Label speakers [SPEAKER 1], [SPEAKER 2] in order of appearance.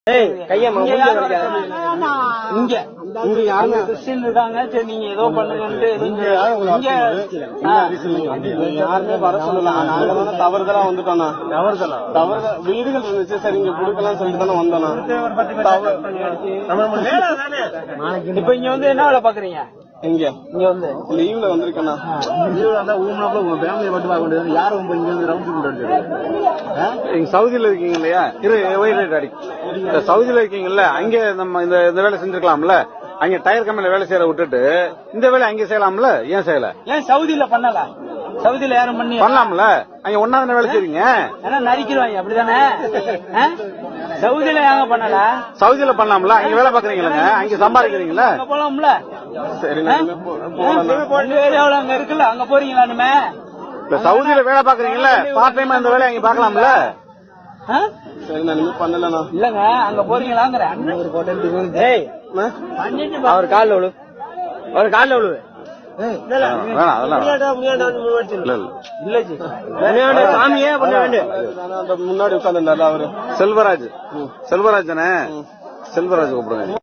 [SPEAKER 1] இங்க யாருமே கிறிஸ்டின் இருக்காங்க. சரி நீங்க ஏதோ பண்ணுங்கன்ட்டு யாருமே வர சொல்லலாம். நாங்க தவறுதலா வந்துட்டோம்னா தவறுதலா வீடுகள் இருந்துச்சு. சரி இங்க குடுக்கலாம் சொல்லிட்டு தானே வந்தோம்னா. இப்ப இங்க வந்து என்ன வேலை பாக்குறீங்க? இங்க வந்து லீவ்ல வந்திருக்கேண்ணா.
[SPEAKER 2] சவுதியில இருக்கீங்க இல்லையா? சவுதியில இருக்கீங்கல்ல, அங்க நம்ம இந்த வேலை செஞ்சிருக்கலாம்ல. அங்க டயர் கம்பெனில வேலை செய்யற விட்டுட்டு இந்த வேலை அங்க செய்யலாம்ல. ஏன் செய்யல?
[SPEAKER 1] ஏன் சவுதியில பண்ணல? சவுதியில யாரும்
[SPEAKER 2] பண்ணலாம்ல. அங்க ஒன்னாவது வேலை செய்றீங்க.
[SPEAKER 1] நரிக்கிடுவாங்க அப்படிதானே? சவுதியில யாங்க பண்ணல?
[SPEAKER 2] சவுதியில பண்ணலாம்ல. அங்க வேலை பாக்குறீங்களா? அங்க சம்பாதிக்கிறீங்களா?
[SPEAKER 1] போலாம்ல. சரி ஏரியாவில் அங்க இருக்குல்ல, அங்க போறீங்களானுமே.
[SPEAKER 2] சவுதியில வேலை பாக்குறீங்கல்ல, பார்ட் டைமா இந்த வேலை அங்க பாக்கலாம்ல.
[SPEAKER 1] சரி நான் பண்ணலண்ணா. இல்லங்க அங்க போறீங்களாங்கிற அவர் காலில் விழு. அவர் காலில் விழுவு.
[SPEAKER 2] முன்னாடி உட்கார்ந்து அவரு செல்வராஜ் தானே? செல்வராஜ் கூப்பிடுங்க.